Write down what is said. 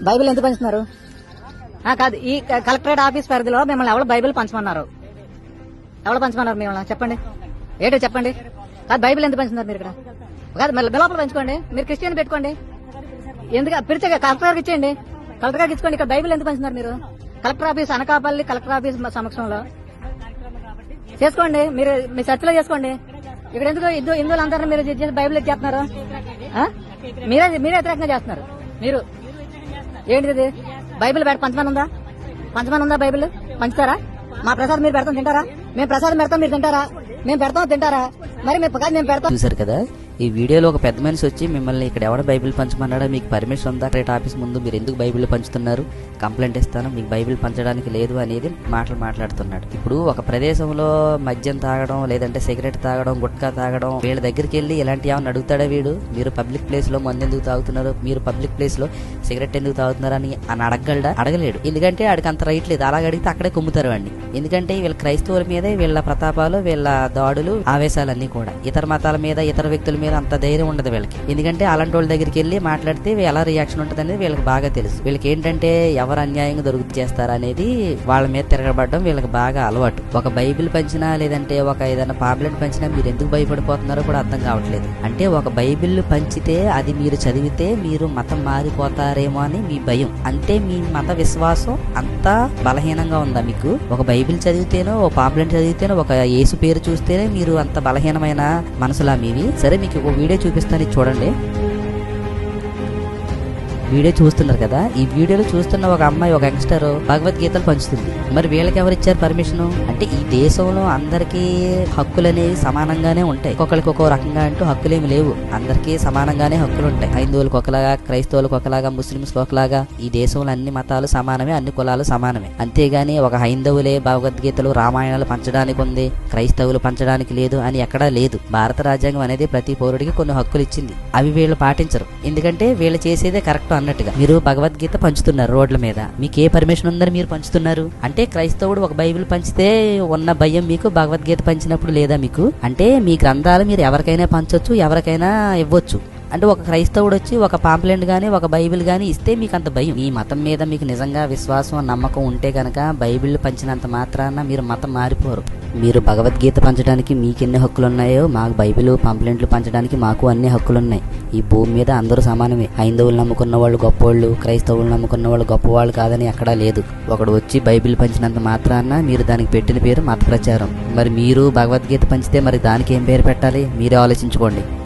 Bible ఎందుకు పంచుతున్నారు? కాదు, ఈ కలెక్టరేట్ ఆఫీస్ పరిధిలో మిమ్మల్ని ఎవరు బైబిల్ పంచమన్నారు? ఎవరు పంచమన్నారు మిమ్మల్ని? చెప్పండి, ఏంటో చెప్పండి. కాదు, బైబిల్ ఎందుకు పంచుతున్నారు మీరు ఇక్కడ? కాదు, మళ్ళీ లోపల పంచుకోండి. మీరు క్రిస్టియన్ పెట్టుకోండి. ఎందుకు పిలిచే కలెక్టర్ గారికి ఇచ్చేయండి. కలెక్టర్ గారికి ఇచ్చుకోండి. ఇక్కడ బైబిల్ ఎందుకు పంచుతున్నారు మీరు? Collector office, Anakapalli collector office సమక్షంలో చేసుకోండి. మీరు మీ చర్చలో చేసుకోండి. ఇక్కడ ఎందుకు హిందువులందరూ మీరు బైబిల్ ఎక్కేస్తున్నారు? మీరే వ్యతిరేకంగా చేస్తున్నారు. మీరు ఏంటిది? బైబిల్ పంచమని ఉందా? బైబిల్ పంచుతారా? మా ప్రసాదం మీరు పెడతాం తింటారా? మేము ప్రసాదం పెడతాం మీరు తింటారా? మేము పెడతాం తింటారా? మరి మేము పెడతాం. చూసారు కదా, ఈ వీడియోలో ఒక పెద్ద మనిషి వచ్చి మిమ్మల్ని ఇక్కడ ఎవడ బైబిల్ పంచమన్నాడా, మీకు పర్మిషన్ ఉందా, కలెక్టరేట్ ఆఫీస్ ముందు మీరు ఎందుకు బైబిల్ పంచుతున్నారు, కంప్లైంట్ ఇస్తాను, మీకు బైబిల్ పంచడానికి లేదు అనేది మాట్లాడుతున్నాడు. ఇప్పుడు ఒక ప్రదేశంలో మద్యం తాగడం, లేదంటే సిగరెట్ తాగడం, గుట్కా తాగడం, వీళ్ళ దగ్గరికి వెళ్ళి ఇలాంటి ఏమైనా అడుగుతాడా వీడు? మీరు పబ్లిక్ ప్లేస్ లో మందు ఎందుకు తాగుతున్నారు, మీరు పబ్లిక్ ప్లేస్ లో సిగరెట్ ఎందుకు తాగుతున్నారు అని అడగలడా? అడగలేడు. ఎందుకంటే ఆడికి అంత రైట్ లేదు. అలాగ అడిగితే అక్కడే కుమ్ముతారు వాడిని. ఎందుకంటే వీళ్ళ క్రైస్తవుల మీదే వీళ్ళ ప్రతాపాలు, వీళ్ళ దాడులు, ఆవేశాలన్నీ కూడా. ఇతర మతాల మీద, ఇతర వ్యక్తుల మీద అంత ధైర్యం ఉండదు వీళ్ళకి. ఎందుకంటే అలాంటి వాళ్ళ దగ్గరికి వెళ్ళి మాట్లాడితే ఎలా రియాక్షన్ ఉంటుంది అనేది వీళ్ళకి బాగా తెలుసు. వీళ్ళకి ఏంటంటే ఎవరు అన్యాయంగా దొరుకుతు చేస్తారా అనేది వాళ్ళ మీద తిరగబడడం వీళ్ళకి బాగా అలవాటు. ఒక బైబిల్ పంచినా, లేదంటే ఒక ఏదైనా పాంప్లెట్ పంచినా మీరు ఎందుకు భయపడిపోతున్నారో కూడా అర్థం కావట్లేదు. అంటే ఒక బైబిల్ పంచితే అది మీరు చదివితే మీరు మతం మారిపోతారేమో అని మీ భయం. అంటే మీ మత విశ్వాసం అంతా బలహీనంగా ఉందా మీకు? ఒక బైబిల్ చదివితేనో, ఒక పాంప్లెట్ చదివితేనో, ఒక యేసు పేరు చూస్తేనే మీరు అంత బలహీనమైన మనసులా మీవి? సరే, మీకు ఒక వీడియో చూపిస్తాను, చూడండి. వీడియో చూస్తున్నారు కదా, ఈ వీడియోలో చూస్తున్న ఒక అమ్మాయి, ఒక యంగ్స్టర్ భగవద్గీతలు పంచుతుంది. మరి వీళ్ళకి ఎవరు ఇచ్చారు పర్మిషన్? అంటే ఈ దేశంలో అందరికీ హక్కులు అనేవి సమానంగానే ఉంటాయి. ఒక్కొక్కరికి ఒక్కో రకంగా అంటూ హక్కులేమి లేవు. అందరికీ సమానంగానే హక్కులు ఉంటాయి. హైందువులకు ఒకలాగా, క్రైస్తవులకు ఒకలాగా, ముస్లింస్కి ఒకలాగా. ఈ దేశంలో అన్ని మతాలు సమానమే, అన్ని కులాలు సమానమే. అంతేగాని ఒక హైందవులే భగవద్గీతలు, రామాయణాలు పంచడానికి ఉంది, క్రైస్తవులు పంచడానికి లేదు అని ఎక్కడా లేదు. భారత రాజ్యాంగం అనేది ప్రతి పౌరుడికి కొన్ని హక్కులు ఇచ్చింది. అవి వీళ్ళు పాటించరు. ఎందుకంటే వీళ్ళు చేసేదే కరెక్ట్ అన్నట్టుగా. మీరు భగవద్గీత పంచుతున్నారు రోడ్ల మీద, మీకు ఏ పర్మిషన్ ఉందని మీరు పంచుతున్నారు? అంటే క్రైస్తవుడు ఒక బైబిల్ పంచితే ఉన్న భయం మీకు భగవద్గీత పంచినప్పుడు లేదా మీకు? అంటే మీ గ్రంథాలు మీరు ఎవరికైనా పంచొచ్చు, ఎవరికైనా ఇవ్వచ్చు. అంటే ఒక క్రైస్తవుడు వచ్చి ఒక పాంప్లెంట్ గానీ, ఒక బైబిల్ గానీ ఇస్తే మీకు అంత భయం. ఈ మతం మీద మీకు నిజంగా విశ్వాసం, నమ్మకం ఉంటే గనక బైబిల్ పంచినంత మాత్రాన మీరు మతం మారిపోరు. మీరు భగవద్గీత పంచడానికి మీకు ఎన్ని హక్కులు ఉన్నాయో, మాకు బైబిల్, పాంప్లెంట్లు పంచడానికి మాకు అన్ని హక్కులున్నాయి. ఈ భూమి మీద అందరూ సమానమే. హైందవులు నమ్ముకున్న వాళ్ళు గొప్పవాళ్ళు, క్రైస్తవులు నమ్ముకున్న వాళ్ళు గొప్పవాళ్ళు కాదని ఎక్కడా లేదు. ఒకడు వచ్చి బైబిల్ పంచినంత మాత్రాన మీరు దానికి పెట్టిన పేరు మత ప్రచారం. మరి మీరు భగవద్గీత పంచితే మరి దానికి ఏం పేరు పెట్టాలి? మీరే ఆలోచించుకోండి.